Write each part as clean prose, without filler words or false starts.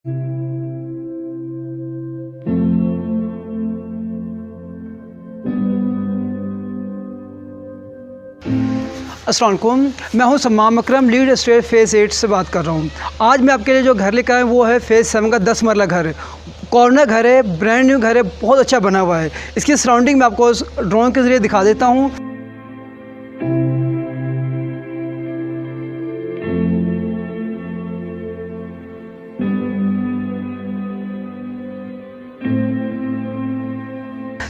अस्सलाम वालेकुम, मैं हूं सम्माम अकरम, लीड एस्टेट फेज़ 8 से बात कर रहा हूं। आज मैं आपके लिए जो घर लेकर आया वो है फेज़ 7 का 10 मरला घर। कॉर्नर घर है, ब्रांड न्यू घर है, बहुत अच्छा बना हुआ है। इसकी सराउंडिंग मैं आपको ड्रोन के ज़रिए दिखा देता हूँ।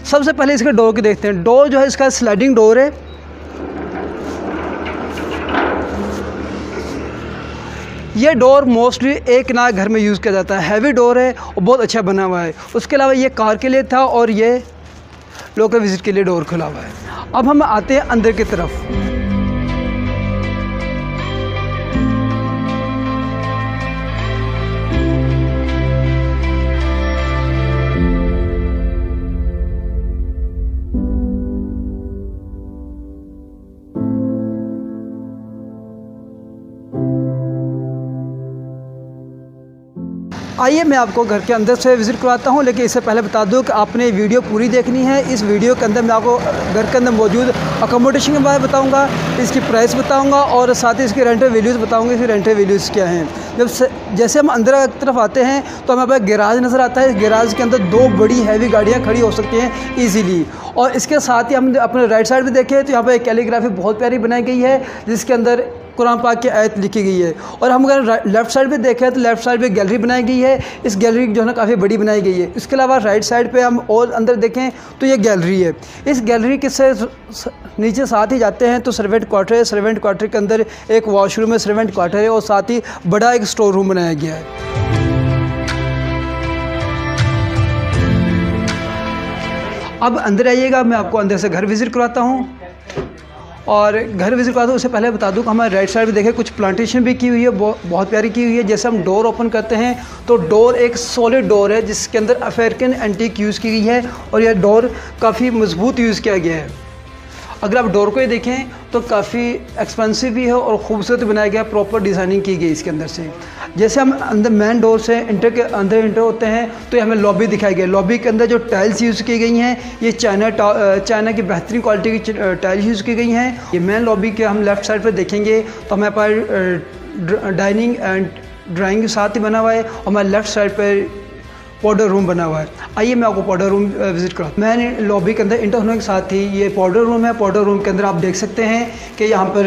सबसे पहले इसके डोर के देखते हैं। डोर जो है इसका स्लाइडिंग डोर है। ये डोर मोस्टली एक ना घर में यूज़ किया जाता है। हैवी डोर है और बहुत अच्छा बना हुआ है। उसके अलावा ये कार के लिए था और ये लोकल विज़िट के लिए डोर खुला हुआ है। अब हम आते हैं अंदर की तरफ। आइए मैं आपको घर के अंदर से विज़िट करवाता हूं, लेकिन इससे पहले बता दूं कि आपने वीडियो पूरी देखनी है। इस वीडियो के अंदर मैं आपको घर के अंदर मौजूद अकोमोडेशन के बारे में बताऊंगा, इसकी प्राइस बताऊंगा और साथ ही इसकी रेंटल वैल्यूज़ बताऊंगा कि रेंटल वैल्यूज़ क्या हैं। जैसे हम अंदर की तरफ आते हैं तो हमें पास गैराज नज़र आता है। इस गैराज के अंदर 2 बड़ी हैवी गाड़ियाँ खड़ी हो सकती हैं ईजीली। और इसके साथ ही हम अपने राइट साइड में देखें तो यहाँ पर एक कैलीग्राफी बहुत प्यारी बनाई गई है, जिसके अंदर कुरान पाक की आयत लिखी गई है। और हम अगर लेफ़्ट साइड पे देखें तो लेफ़्ट साइड पे गैलरी बनाई गई है। इस गैलरी जो है ना काफ़ी बड़ी बनाई गई है। इसके अलावा राइट साइड पे हम और अंदर देखें तो ये गैलरी है। इस गैलरी के से नीचे साथ ही जाते हैं तो सर्वेंट क्वार्टर है। सर्वेंट क्वार्टर के अंदर एक वॉशरूम है, सर्वेंट क्वार्टर है और साथ ही बड़ा एक स्टोर रूम बनाया गया है। अब अंदर आइएगा, मैं आपको अंदर से घर विज़िट करवाता हूँ। और घर विज़िट करवाता हूँ उससे पहले बता दूँ कि हमारे राइट साइड में देखें कुछ प्लांटेशन भी की हुई है, बहुत प्यारी की हुई है। जैसे हम डोर ओपन करते हैं तो डोर एक सॉलिड डोर है, जिसके अंदर अफ्रीकन एंटीक यूज़ की गई है और यह डोर काफ़ी मजबूत यूज़ किया गया है। अगर आप डोर को ही देखें तो काफ़ी एक्सपेंसिव भी है और ख़ूबसूरत बनाया गया, प्रॉपर डिज़ाइनिंग की गई इसके अंदर से। जैसे हम अंदर मेन डोर से इंटर होते हैं तो हमें लॉबी दिखाई गई। लॉबी के अंदर जो टाइल्स यूज़ की गई हैं ये चाइना की बेहतरीन क्वालिटी की टाइल्स यूज़ की गई हैं। ये मेन लॉबी के हम लेफ़्ट साइड पर देखेंगे तो हमारे पास डाइनिंग एंड ड्राइंग साथ ही बना हुआ है और हमारे लेफ़्ट साइड पर पाउडर रूम बना हुआ है। आइए मैं आपको पाउडर रूम विज़िट कराता हूँ। मैंने लॉबी के अंदर इंटर होने के साथ ही ये पाउडर रूम है। पाउडर रूम के अंदर आप देख सकते हैं कि यहाँ पर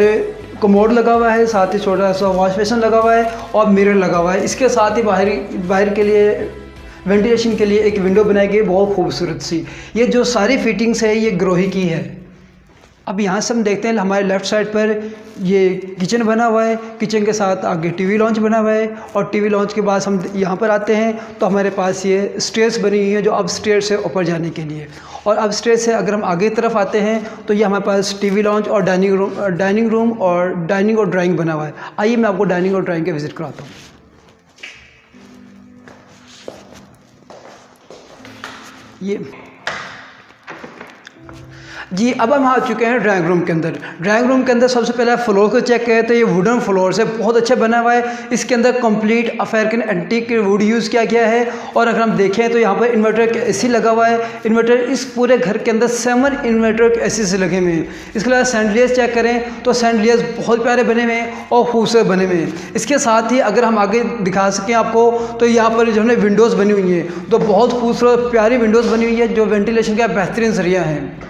कमोड लगा हुआ है, साथ ही छोटा सा वॉश बेसिन लगा हुआ है और मिरर लगा हुआ है। इसके साथ ही बाहर के लिए वेंटिलेशन के लिए एक विंडो बनाई गई, बहुत खूबसूरत सी। ये जो सारी फिटिंग्स है ये ग्रोही की है। अब यहाँ से हम देखते हैं हमारे लेफ़्ट साइड पर ये किचन बना हुआ है। किचन के साथ आगे टीवी लॉन्च बना हुआ है और टीवी लॉन्च के बाद हम यहाँ पर आते हैं तो हमारे पास ये स्टेयर्स बनी हुई है जो अब स्टेयर्स से ऊपर जाने के लिए। और अब स्टेयर्स से अगर हम आगे तरफ आते हैं तो ये हमारे पास टीवी लॉन्च और डाइनिंग रूम और डाइनिंग और ड्राइंग बना हुआ है। आइए मैं आपको डाइनिंग और ड्राइंग के विज़िट कराता हूँ। ये जी, अब हम आ चुके हैं ड्राइंग रूम के अंदर। ड्राइंग रूम के अंदर सबसे पहले फ्लोर को चेक करें तो ये वुडन फ्लोर से बहुत अच्छा बना हुआ है। इसके अंदर complete African antique would use किया गया है। और अगर हम देखें तो यहाँ पर इन्वर्टर का एसी लगा हुआ है। इन्वर्टर इस पूरे घर के अंदर 7 इन्वर्टर के एसी से लगे हुए हैं। इसके अलावा सैंडलियर्स चेक करें तो सैंडलियर्स बहुत प्यारे बने हुए हैं और खूबसूरत बने हुए हैं। इसके साथ ही अगर हम आगे दिखा सकें आपको तो यहाँ पर जो है विंडोज़ बनी हुई हैं, तो बहुत खूबसूरत प्यारी विंडोज़ बनी हुई है जो वेंटिलेशन का बेहतरीन जरिया है।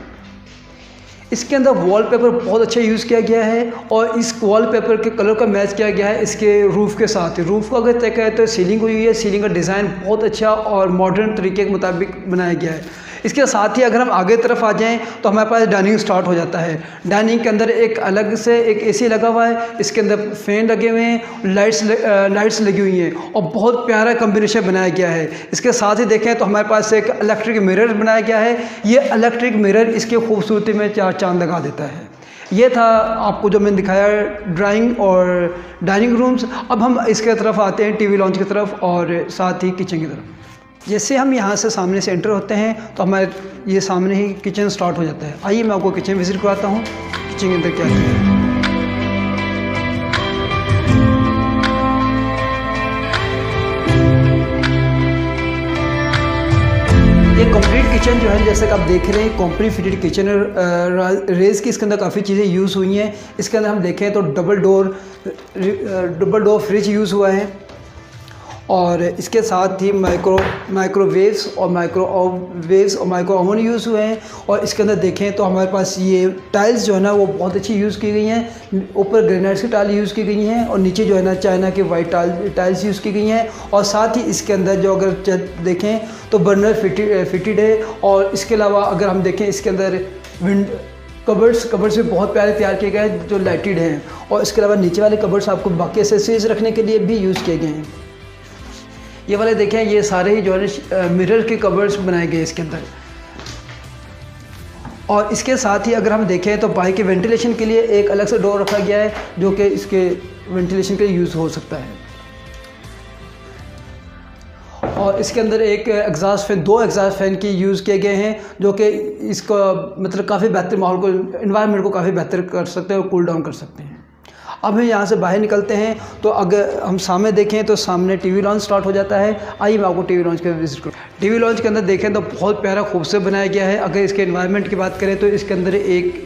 इसके अंदर वॉलपेपर बहुत अच्छा यूज़ किया गया है और इस वॉलपेपर के कलर का मैच किया गया है इसके रूफ़ के साथ। रूफ़ को अगर तय करें तो सीलिंग हुई है। सीलिंग का डिज़ाइन बहुत अच्छा और मॉडर्न तरीके के मुताबिक बनाया गया है। इसके साथ ही अगर हम आगे तरफ आ जाएं तो हमारे पास डाइनिंग स्टार्ट हो जाता है। डाइनिंग के अंदर एक अलग से एक एसी लगा हुआ है। इसके अंदर फ़ैन लगे हुए हैं, लाइट्स लगी हुई हैं और बहुत प्यारा कम्बिनेशन बनाया गया है। इसके साथ ही देखें तो हमारे पास एक इलेक्ट्रिक मिरर बनाया गया है। ये इलेक्ट्रिक मिरर इसकी खूबसूरती में 4 चांद लगा देता है। ये था आपको जो मैंने दिखाया ड्राइंग और डाइनिंग रूम्स। अब हम इसके तरफ आते हैं टीवी लॉन्च की तरफ और साथ ही किचन की तरफ। जैसे हम यहाँ से सामने से एंटर होते हैं तो हमारे ये सामने ही किचन स्टार्ट हो जाता है। आइए मैं आपको किचन विज़िट कराता हूँ, किचन के अंदर क्या है। ये कंप्लीट किचन जो है जैसे कि आप देख रहे हैं कंप्लीट फिटेड किचन रेज की इसके अंदर काफ़ी चीज़ें यूज़ हुई हैं। इसके अंदर हम देखें तो डबल डोर फ्रिज यूज़ हुआ है और इसके साथ ही माइक्रोवेव्स और माइक्रो ओवन यूज़ हुए हैं। और इसके अंदर देखें तो हमारे पास ये टाइल्स जो है ना वो बहुत अच्छी यूज़ की गई हैं। ऊपर ग्रेनाइट की टाइल यूज़ की गई हैं और नीचे जो है ना चाइना की वाइट टाइल्स यूज़ की गई हैं। और साथ ही इसके अंदर जो अगर देखें तो बर्नर फिटेड है। और इसके अलावा अगर हम देखें इसके अंदर कबर्ड्स भी बहुत प्यारे तैयार किए गए हैं जो लाइटेड हैं। और इसके अलावा नीचे वाले कबर्ड्स आपको बाकी एक्सेसरीज रखने के लिए भी यूज़ किए गए हैं। ये वाले देखें ये सारे ही जो है मिरर के कवर्स बनाए गए इसके अंदर। और इसके साथ ही अगर हम देखें तो बाहर के वेंटिलेशन के लिए एक अलग से डोर रखा गया है जो कि इसके वेंटिलेशन के लिए यूज़ हो सकता है। और इसके अंदर एक दो एग्जॉस्ट फैन की यूज़ किए गए हैं जो कि इसका मतलब काफ़ी बेहतर माहौल को इन्वायरमेंट को काफ़ी बेहतर कर सकते हैं और कूल डाउन कर सकते हैं। अब हम यहाँ से बाहर निकलते हैं तो अगर हम सामने देखें तो सामने टीवी लॉन्च स्टार्ट हो जाता है। आइए मैं आपको टीवी लॉन्च का विजिट करूँ। टीवी लॉन्च के अंदर देखें तो बहुत प्यारा खूबसूरत बनाया गया है। अगर इसके एनवायरनमेंट की बात करें तो इसके अंदर एक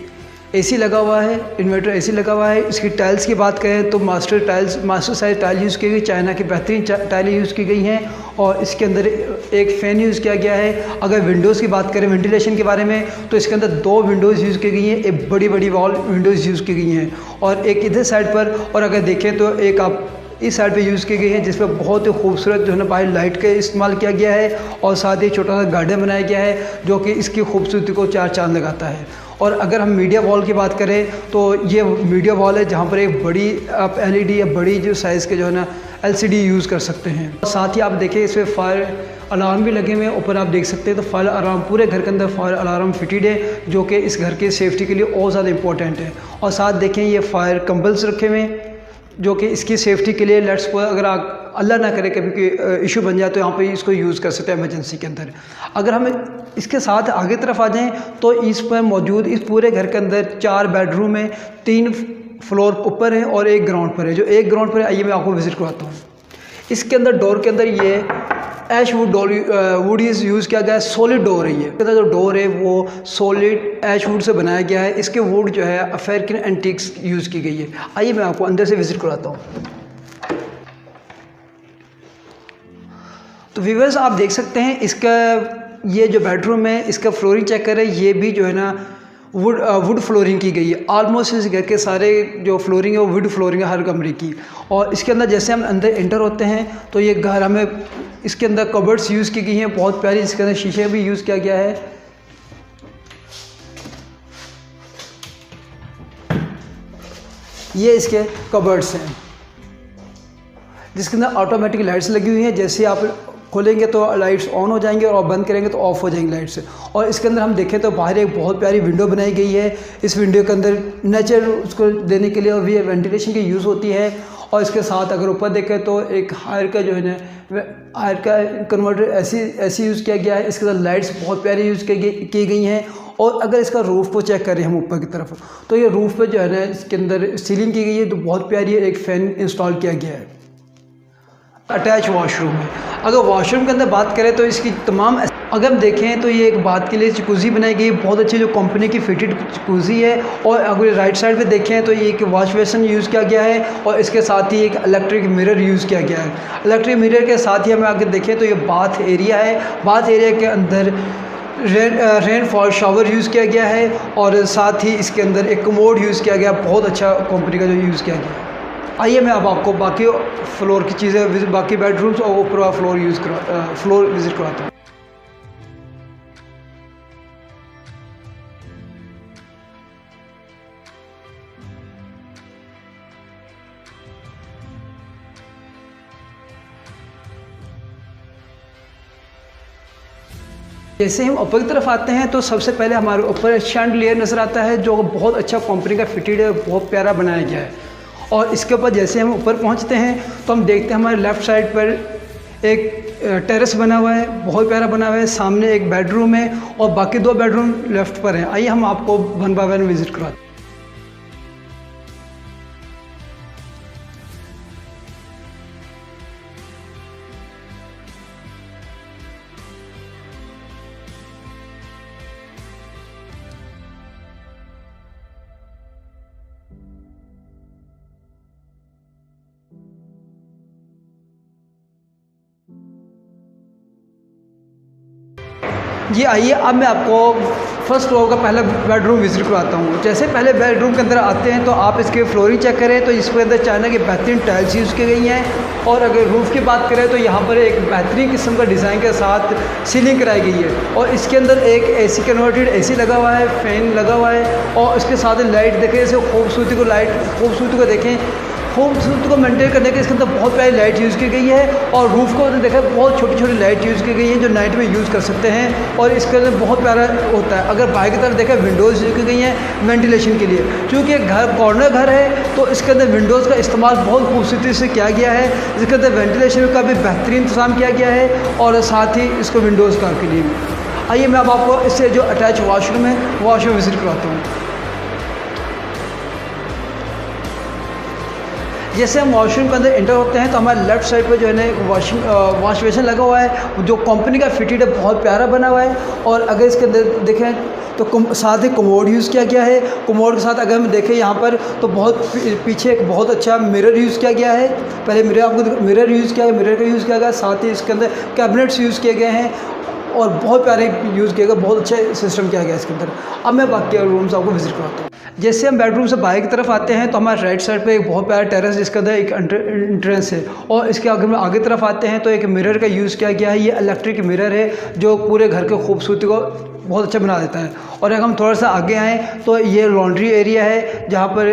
एसी लगा हुआ है, इन्वर्टर एसी लगा हुआ है। इसकी टाइल्स की बात करें तो मास्टर साइज टाइल यूज़ की गई, चाइना की बेहतरीन टाइलें यूज़ की गई हैं। और इसके अंदर एक फ़ैन यूज़ किया गया है। अगर विंडोज़ की बात करें वेंटिलेशन के बारे में तो इसके अंदर दो विंडोज़ यूज़ की गई हैं, एक बड़ी वॉल विंडोज़ यूज़ की गई हैं और एक इधर साइड पर। और अगर देखें तो एक आप इस साइड पे यूज़ की गई है जिसमें बहुत ही खूबसूरत जो है ना बाहर लाइट का इस्तेमाल किया गया है। और साथ ही छोटा सा गार्डन बनाया गया है जो कि इसकी खूबसूरती को चार चांद लगाता है। और अगर हम मीडिया वॉल की बात करें तो ये मीडिया वॉल है जहाँ पर एक बड़ी आप LED या बड़ी जो साइज़ के जो है ना LCD यूज़ कर सकते हैं। और साथ ही आप देखें इसमें फायर अलार्म भी लगे हुए हैं। ऊपर आप देख सकते हैं तो फायर अलार्म पूरे घर के अंदर फायर अलार्म फिटेड है जो कि इस घर की सेफ्टी के लिए और ज़्यादा इंपॉर्टेंट है। और साथ देखें ये फायर कंबल्स रखे हुए हैं जो कि इसकी सेफ्टी के लिए लेट्स अगर आप अल्लाह ना करे कभी कोई इशू बन जाए तो यहाँ पे इसको यूज़ कर सकते हैं इमरजेंसी के अंदर। अगर हम इसके साथ आगे तरफ आ जाएं तो इस पर मौजूद इस पूरे घर के अंदर 4 बेडरूम है, 3 फ्लोर ऊपर है और 1 ग्राउंड पर है। जो 1 ग्राउंड पर है आइए मैं आपको विजिट करवाता हूँ। इसके अंदर डोर के अंदर ये ऐश वुड यूज़ किया गया है। सॉलिड डोर है ये जो डोर है वो सॉलिड ऐश वुड से बनाया गया है। इसके वुड जो है अफेरिकन एंटीक्स यूज़ की गई है। आइए मैं आपको अंदर से विजिट कराता हूँ। तो व्यूअर्स आप देख सकते हैं इसका ये जो बेडरूम है इसका फ्लोरिंग चेक करें। ये भी जो है ना वुड फ्लोरिंग की गई है। ऑलमोस्ट इस घर के सारे जो फ्लोरिंग है वो वुड फ्लोरिंग है हर कमरे की। और इसके अंदर जैसे हम अंदर एंटर होते हैं तो ये घर हमें इसके अंदर कबर्ड्स यूज़ की गई हैं बहुत प्यारी, इसके अंदर शीशे भी यूज़ किया गया है। ये इसके कबर्ड्स हैं जिसके अंदर ऑटोमेटिक लाइट्स लगी हुई हैं। जैसे आप खोलेंगे तो लाइट्स ऑन हो जाएंगे और बंद करेंगे तो ऑफ हो जाएंगे लाइट्स। और इसके अंदर हम देखें तो बाहर एक बहुत प्यारी विंडो बनाई गई है। इस विंडो के अंदर नेचर उसको देने के लिए और भी वेंटिलेशन की यूज़ होती है। और इसके साथ अगर ऊपर देखें तो एक हायर का जो है ना हायर का कन्वर्टर ऐसी यूज़ किया गया है। इसके अंदर लाइट्स बहुत प्यारी यूज़ की गई हैं। और अगर इसका रूफ़ को चेक करें हम ऊपर की तरफ तो ये रूफ़ पे जो है ना इसके अंदर सीलिंग की गई है तो बहुत प्यारी है। एक फ़ैन इंस्टॉल किया गया है। अटैच वॉशरूम है। अगर वॉशरूम के अंदर बात करें तो इसकी तमाम अगर हम देखें तो ये एक बात के लिए जकूज़ी बनाई गई बहुत अच्छी जो कंपनी की फिटेड जकूज़ी है। और अगर राइट साइड पे देखें तो ये एक वॉश बेसिन यूज़ किया गया है और इसके साथ ही एक इलेक्ट्रिक मिरर यूज़ किया गया है। इलेक्ट्रिक मिरर के साथ ही हमें आगे देखें तो ये बाथ एरिया है। बाथ एरिया के अंदर रेन फॉल शावर यूज़ किया गया है और साथ ही इसके अंदर एक कमोड यूज़ किया गया बहुत अच्छा कंपनी का जो यूज़ किया गया है। आइए मैं अब आपको बाकी फ्लोर की चीज़ें बाकी बेडरूम्स और ऊपर फ्लोर विज़िट कराता हूँ। जैसे हम ऊपर की तरफ आते हैं तो सबसे पहले हमारे ऊपर शैंडलियर नज़र आता है जो बहुत अच्छा कंपनी का फिटेड है, बहुत प्यारा बनाया गया है। और इसके ऊपर जैसे हम ऊपर पहुंचते हैं तो हम देखते हैं हमारे लेफ़्ट साइड पर एक टेरेस बना हुआ है, बहुत प्यारा बना हुआ है। सामने एक बेडरूम है और बाकी 2 बेडरूम लेफ़्ट पर हैं। आइए हम आपको वन बाय वन विज़िट कराते हैं। जी आइए, अब मैं आपको फर्स्ट फ्लोर का पहला बेडरूम विजिट करवाता हूँ। जैसे पहले बेडरूम के अंदर आते हैं तो आप इसके फ्लोरिंग चेक करें तो इसके अंदर चाइना की बेहतरीन टाइल्स यूज़ की गई हैं। और अगर रूफ़ की बात करें तो यहाँ पर एक बेहतरीन किस्म का डिज़ाइन के साथ सीलिंग कराई गई है। और इसके अंदर एक AC कन्वर्टेड AC लगा हुआ है, फ़ैन लगा हुआ है और इसके साथ लाइट देखें, इसे खूबसूरती को देखें, खूबसूरती को मेंटेन करने के इसके अंदर बहुत प्यारी लाइट यूज़ की गई है। और रूफ़ को देखा बहुत छोटी छोटी लाइट यूज़ की गई है जो नाइट में यूज़ कर सकते हैं और इसके अंदर बहुत प्यारा होता है। अगर बाहर की तरफ देखा विंडोज़ यूज़ की गई हैं वेंटिलेशन के लिए, क्योंकि घर कॉर्नर घर है तो इसके अंदर विंडोज़ का इस्तेमाल बहुत खूबसूरती से किया गया है। इसके अंदर वेंटिलेशन का भी बेहतरीन इंतजाम किया गया है और साथ ही इसको विंडोज़ का के लिए भी। आइए मैं अब आपको इससे जो अटैच वॉशरूम है वॉशरूम विजिट करवाता हूँ। जैसे हम वॉशरूम के अंदर एंटर होते हैं तो हमारे लेफ्ट साइड पर जो है ना वॉश बेसिन लगा हुआ है जो कंपनी का फिटेड है, बहुत प्यारा बना हुआ है। और अगर इसके अंदर देखें तो साथ ही कमोड यूज़ किया गया है। कमोड के साथ अगर हम देखें यहाँ पर तो बहुत पीछे एक बहुत अच्छा मिरर यूज़ किया गया है। पहले मिरर यूज़ किया गया, मिरर का यूज़ किया गया, साथ ही इसके अंदर कैबिनेट्स यूज़ किए गए हैं और बहुत प्यारे यूज़ किया गया, बहुत अच्छा सिस्टम किया गया इसके अंदर। अब मैं बाकी रूम्स आपको विजिट करवाता हूँ। जैसे हम बेडरूम से बाहर की तरफ आते हैं तो हमारे राइट साइड पे एक बहुत प्यारा टेरेस जिसके अंदर एक एंट्रेंस है और इसके आगे तरफ आते हैं तो एक मिरर का यूज़ किया गया है। ये इलेक्ट्रिक मिरर है जो पूरे घर के खूबसूरती को बहुत अच्छा बना देता है। और अगर हम थोड़ा सा आगे आएँ तो ये लॉन्ड्री एरिया है जहाँ पर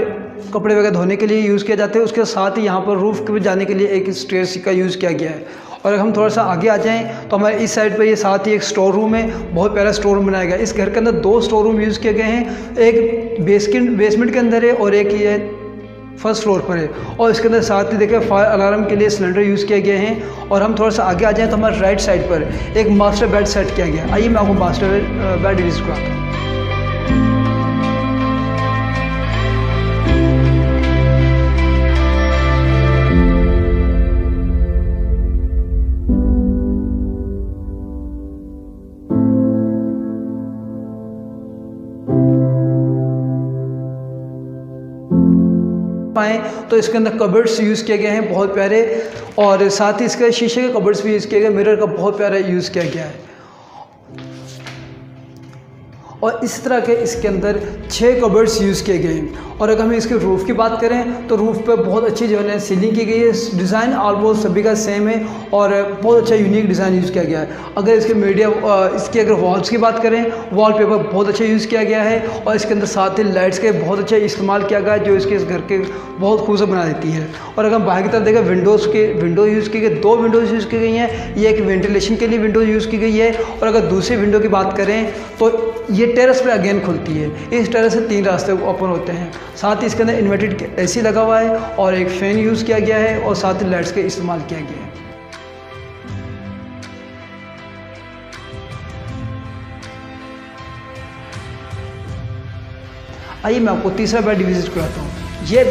कपड़े वगैरह धोने के लिए यूज़ किए जाते हैं। उसके साथ ही यहाँ पर रूफ़ पे जाने के लिए एक स्टेयर्स का यूज़ किया गया है। और अगर हम थोड़ा सा आगे आ जाएं तो हमारे इस साइड पर ये साथ ही एक स्टोर रूम है, बहुत प्यारा स्टोर रूम बनाया गया है। इस घर के अंदर 2 स्टोर रूम यूज़ किए गए हैं, एक बेसमेंट के अंदर है और एक ये फर्स्ट फ्लोर पर है। और इसके अंदर साथ ही देखें फायर अलार्म के लिए सिलेंडर यूज़ किए गए हैं। और हम थोड़ा सा आगे आ जाएँ तो हमारे राइट साइड पर एक मास्टर बेड सेट किया गया। आइए मैं आपको मास्टर बेड यूज़ कराता हूँ। पाएँ तो इसके अंदर कबर्ड्स यूज़ किए गए हैं बहुत प्यारे और साथ ही इसके शीशे के कबर्ड्स भी यूज़ किए गए, मिरर का बहुत प्यारा यूज़ किया गया है। और इस तरह के इसके अंदर 6 कबर्ड्स यूज़ किए गए हैं। और अगर हम इसके रूफ़ की बात करें तो रूफ़ पे बहुत अच्छी जो है सीलिंग की गई है। डिज़ाइन ऑलमोस्ट सभी का सेम है और बहुत अच्छा यूनिक डिज़ाइन यूज़ किया गया है। अगर इसके इसकी अगर वॉल्स की बात करें, वॉलपेपर बहुत अच्छा यूज़ किया गया है और इसके अंदर साथ ही लाइट्स के बहुत अच्छा इस्तेमाल किया गया है जो इसके इस घर के बहुत खूबसूरत बना देती है। और अगर हम बाहर की तरफ देखें विंडो यूज़ की गई, 2 विंडोज़ यूज़ की गई हैं। ये एक वेंटिलेशन के लिए विंडो यूज़ की गई है। और अगर दूसरी विंडो की बात करें तो ये टेरेस पे अगेन खुलती है। इस टेरेस से 3 रास्ते ओपन होते हैं। साथ ही इसके अंदर इन्वर्टेड AC लगा हुआ है और एक फ़ैन यूज़ किया गया है और साथ ही लाइट्स का इस्तेमाल किया गया है। आइए मैं आपको तीसरा बेड विजिट कराता हूँ। ये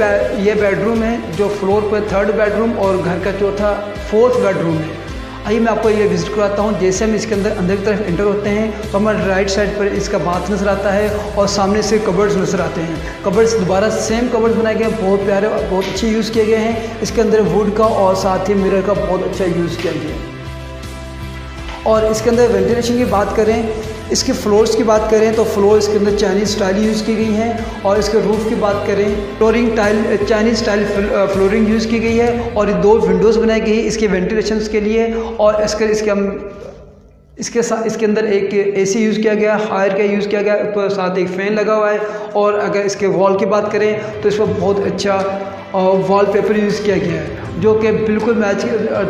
बेडरूम है जो फ्लोर पर 3rd बेडरूम और घर का 4th बेडरूम है। आइए मैं आपको ये विजिट कराता हूँ। जैसे हम इसके अंदर की तरफ एंटर होते हैं तो हमारे राइट साइड पर इसका बाथ नज़र आता है और सामने से कबर्ड्स नज़र आते हैं। कबर्ड्स दोबारा सेम कबर्ड्स बनाए गए हैं, बहुत प्यारे और बहुत अच्छे यूज़ किए गए हैं। इसके अंदर वुड का और साथ ही मिरर का बहुत अच्छा यूज़ किया गया है। और इसके अंदर वेंटिलेशन की बात करें, इसके फ्लोर्स की बात करें तो फ्लोर इसके अंदर चाइनीज़ स्टाइल यूज़ की गई हैं। और इसके रूफ़ की बात करें चाइनीज़ स्टाइल फ्लोरिंग यूज़ की गई है और 2 विंडोज़ बनाई गई है इसके वेंटिलेशन के लिए। और इसके अंदर एक AC यूज़ किया गया, हायर का यूज़ किया गया, तो साथ एक फ़ैन लगा हुआ है। और अगर इसके वॉल की बात करें तो इस पर बहुत अच्छा वॉलपेपर यूज़ किया गया है जो कि बिल्कुल मैच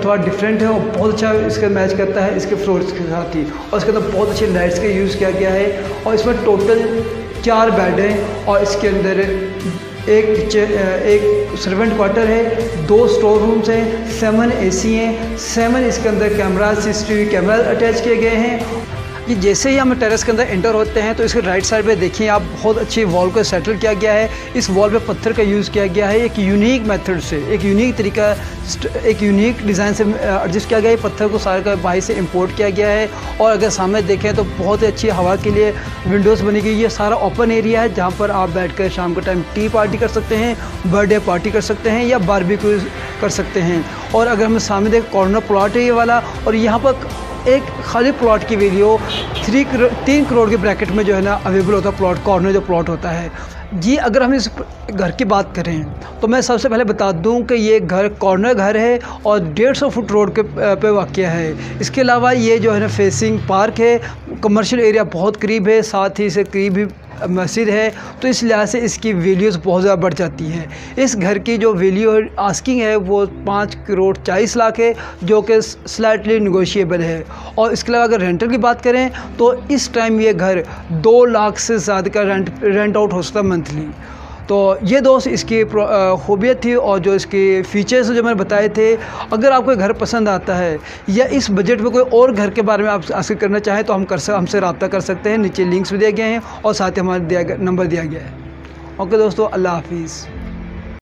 थोड़ा डिफरेंट है और बहुत अच्छा इसका मैच करता है इसके फ्लोर्स के साथ ही। और इसके अंदर बहुत अच्छे लाइट्स का यूज़ किया गया है। और इसमें टोटल 4 बेड हैं और इसके अंदर एक सर्वेंट क्वार्टर है, 2 स्टोर रूम्स हैं, 7 AC हैं, 7 इसके अंदर CCTV कैमरा अटैच किए गए हैं। ये जैसे ही हम टेरेस के अंदर एंटर होते हैं तो इसके राइट साइड पे देखिए आप बहुत अच्छी वॉल को सेटल किया गया है। इस वॉल पे पत्थर का यूज़ किया गया है एक यूनिक मेथड से, एक यूनिक तरीका, एक यूनिक डिज़ाइन से एडजस्ट किया गया है। पत्थर को सारे का बाहर से इंपोर्ट किया गया है। और अगर सामने देखें तो बहुत ही अच्छी हवा के लिए विंडोज़ बनी गई है। सारा ओपन एरिया है जहाँ पर आप बैठ कर शाम के टाइम टी पार्टी कर सकते हैं, बर्थडे पार्टी कर सकते हैं या बारबेक्यू कर सकते हैं। और अगर हम सामने देखें कॉर्नर प्लॉट है ये वाला, और यहाँ पर एक खाली प्लॉट की वीडियो 3 करोड़ के ब्रैकेट में जो है ना अवेलेबल होता है प्लॉट, कॉर्नर जो प्लॉट होता है जी। अगर हम इस घर की बात करें तो मैं सबसे पहले बता दूं कि ये घर कॉर्नर घर है और 150 फुट रोड के पे वाक़या है। इसके अलावा ये जो है ना फेसिंग पार्क है, कमर्शियल एरिया बहुत करीब है, साथ ही से करीब ही मस्जिद है, तो इस लिहाज से इसकी वैल्यूज़ बहुत ज़्यादा बढ़ जाती है। इस घर की जो वैल्यू आस्किंग है वो 5 करोड़ 40 लाख है, जो कि स्लाइटली निगोशिएबल है। और इसके अलावा अगर रेंटल की बात करें तो इस टाइम ये घर 2 लाख से ज़्यादा का रेंट आउट हो सकता है मंथली। तो ये दोस्त इसकी खूबियत थी और जो इसके फ़ीचर्स जो मैंने बताए थे। अगर आपको घर पसंद आता है या इस बजट में कोई और घर के बारे में आप आस्क करना चाहें तो हमसे रब्ता कर सकते हैं। नीचे लिंक्स भी दिए गए हैं और साथ ही हमारा नंबर दिया गया है। ओके दोस्तों, अल्लाह हाफिज़।